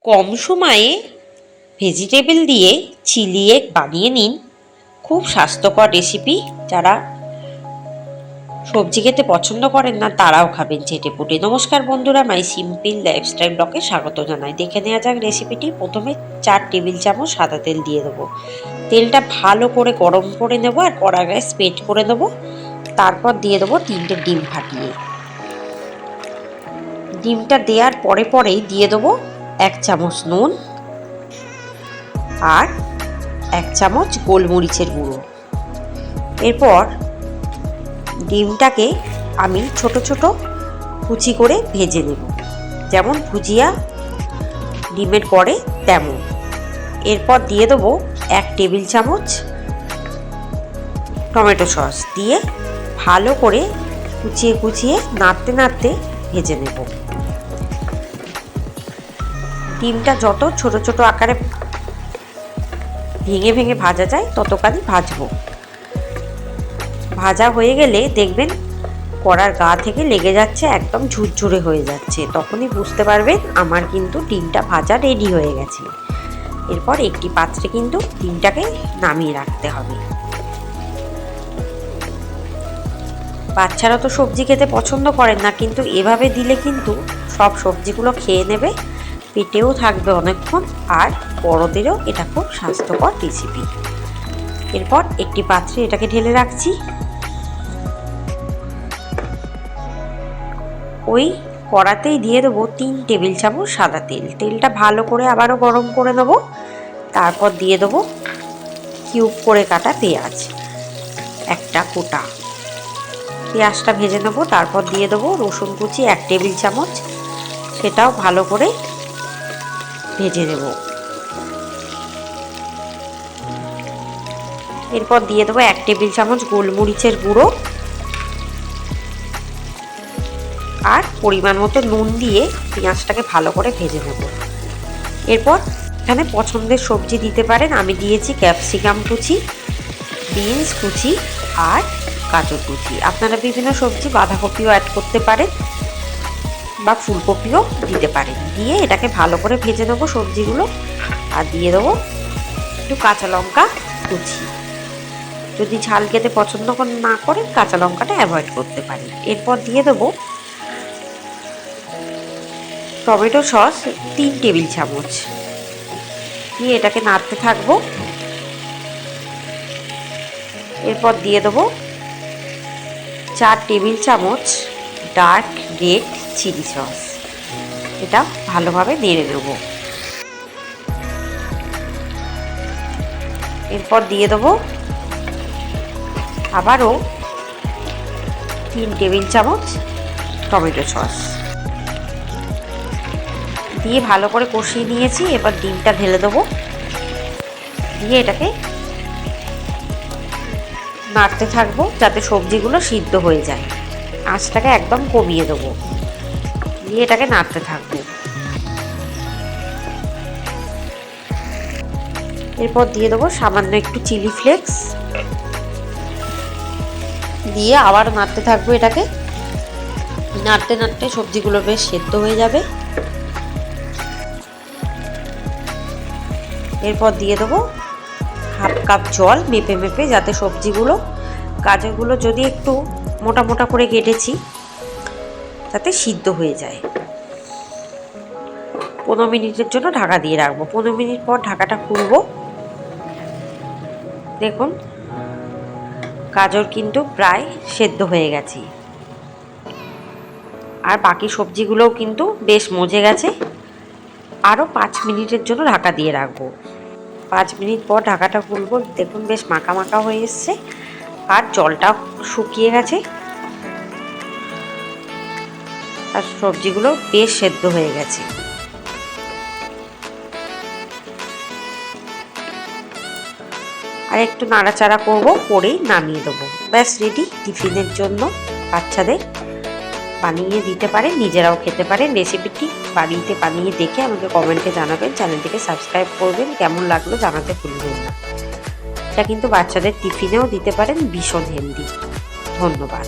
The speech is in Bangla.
কম সময়ে ভেজিটেবল দিয়ে চিলি এগ বানিয়ে নিন। খুব স্বাস্থ্যকর রেসিপি। যারা সবজি খেতে পছন্দ করেন না তারাও খাবেন চেটেপুটে। নমস্কার বন্ধুরা, মাই সিম্পল লাইফস্টাইল ব্লগে স্বাগত জানাই। দেখে নেওয়া যাক রেসিপিটি। প্রথমে 4 টেবিল চামচ সাদা তেল দিয়ে দেবো। তেলটা ভালো করে গরম করে নেব আর কড়া গ্যাস স্প্রেড করে দেবো। তারপর দিয়ে দেবো 3টে ডিম ফাটিয়ে। ডিমটা দেওয়ার পরেই দিয়ে দেবো 1 চামচ নুন আর 1 চামচ গোলমরিচের গুঁড়ো। এরপর ডিমটাকে আমি ছোট ছোট কুচি করে ভেজে নেব, যেমন ভুজিয়া ডিমের পরে তেমন। এরপর দিয়ে দেবো 1 টেবিল চামচ টমেটো সস দিয়ে ভালো করে কুচিয়ে নাড়তে নাড়তে ভেজে নেব। ডিমটা যত ছোট ছোট আকারে ভেঙে ভাজা যায় ততখানি ভাজবো। ভাজা হয়ে গেলে দেখবেন কড়ার গা থেকে লেগে যাচ্ছে, একদম ঝুরঝুরে হয়ে যাচ্ছে। তখনই বুঝতে পারবেন আমার কিন্তু ডিমটা ভাজা রেডি হয়ে গেছে। এরপর একটি পাত্রে কিন্তু ডিমটাকে নামিয়ে রাখতে হবে। বাচ্চারা তো সবজি খেতে পছন্দ করেন না, কিন্তু এভাবে দিলে কিন্তু সব সবজিগুলো খেয়ে নেবে, পেটেও থাকবে অনেকক্ষণ, আর বড়দেরও এটা খুব স্বাস্থ্যকর রেসিপি। এরপর একটি পাত্রে এটাকে ঢেলে রাখছি। ওই কড়াতেই দিয়ে দেবো 3 টেবিল চামচ সাদা তেল। তেলটা ভালো করে আবারও গরম করে নেব। তারপর দিয়ে দেবো কিউব করে কাটা পেঁয়াজ, একটা গোটা পেঁয়াজটা ভেজে নেব। তারপর দিয়ে দেবো রসুন কুচি 1 টেবিল চামচ, সেটাও ভালো করে ভেজে নেব। এরপর দিয়ে দেবো 1 টেবিল চামচ গোলমরিচের গুঁড়ো আর পরিমাণ মতো নুন দিয়ে পেঁয়াজটাকে ভালো করে ভেজে নেব। এরপর এখানে পছন্দের সবজি দিতে পারেন। আমি দিয়েছি ক্যাপসিকাম কুচি, বিনস কুচি আর গাজর কুচি। আপনারা বিভিন্ন সবজি বাঁধাকপিও অ্যাড করতে পারেন বা ফুলকপিও দিতে পারেন। দিয়ে এটাকে ভালো করে ভেজে নেবো সবজিগুলো। আর দিয়ে দেবো একটু কাঁচা লঙ্কা কুচি। যদি ঝাল খেতে পছন্দ না করেন কাঁচা লঙ্কাটা অ্যাভয়েড করতে পারেন। এরপর দিয়ে দেবো টমেটো সস 3 টেবিল চামচ দিয়ে এটাকে নাড়তে থাকবো। এরপর দিয়ে দেবো 4 টেবিল চামচ ডার্ক রেড চিলি সস। এটা ভালোভাবে নেড়ে নেব। এরপর দিয়ে দেবো আবারও 3 টেবিল চামচ টমেটো সস দিয়ে ভালো করে কষিয়ে নিয়েছি। এবার ডিমটা ঢেলে দেবো, দিয়ে এটাকে নাড়তে থাকবো যাতে সবজিগুলো সিদ্ধ হয়ে যায়। আঁচটাকে একদম কমিয়ে দেবো, দিয়ে এটাকে নাড়তে থাকবো। এরপর দিয়ে দেবো সামান্য একটু চিলি ফ্লেক্স, দিয়ে আবার নাড়তে থাকবো। এটাকে নাড়তে নাড়তে সবজিগুলো বেশ সেদ্ধ হয়ে যাবে। এরপর দিয়ে দেবো হাফ কাপ জল মেপে, যাতে সবজিগুলো, গাজরগুলো যদি একটু মোটা মোটা করে কেটেছি যাতে সিদ্ধ হয়ে যায়। 15 মিনিটের জন্য ঢাকা দিয়ে রাখবো। 15 মিনিট পর ঢাকাটা খুলবো। দেখুন গাজর কিন্তু প্রায় সেদ্ধ হয়ে গেছে, আর বাকি সবজিগুলোও কিন্তু বেশ মজে গেছে। আরও 5 মিনিটের জন্য ঢাকা দিয়ে রাখবো। 5 মিনিট পর ঢাকাটা খুলবো। দেখুন বেশ মাখা মাখা হয়ে এসছে আর জলটা শুকিয়ে গেছে, আর সবজিগুলো বেশ সেদ্ধ হয়ে গেছে। আর একটু নাড়াচাড়া করবো, করেই নামিয়ে দেবো। ব্যাস রেডি। টিফিনের জন্য বাচ্চাদের বানিয়ে দিতে পারেন, নিজেরাও খেতে পারেন। রেসিপিটি বাড়িতে বানিয়ে দেখে আমাকে কমেন্টে জানাবেন। চ্যানেলটিকে সাবস্ক্রাইব করবেন। কেমন লাগলো জানাতে ভুলবেন না। এটা কিন্তু বাচ্চাদের টিফিনেও দিতে পারেন, ভীষণ হেলদি। ধন্যবাদ।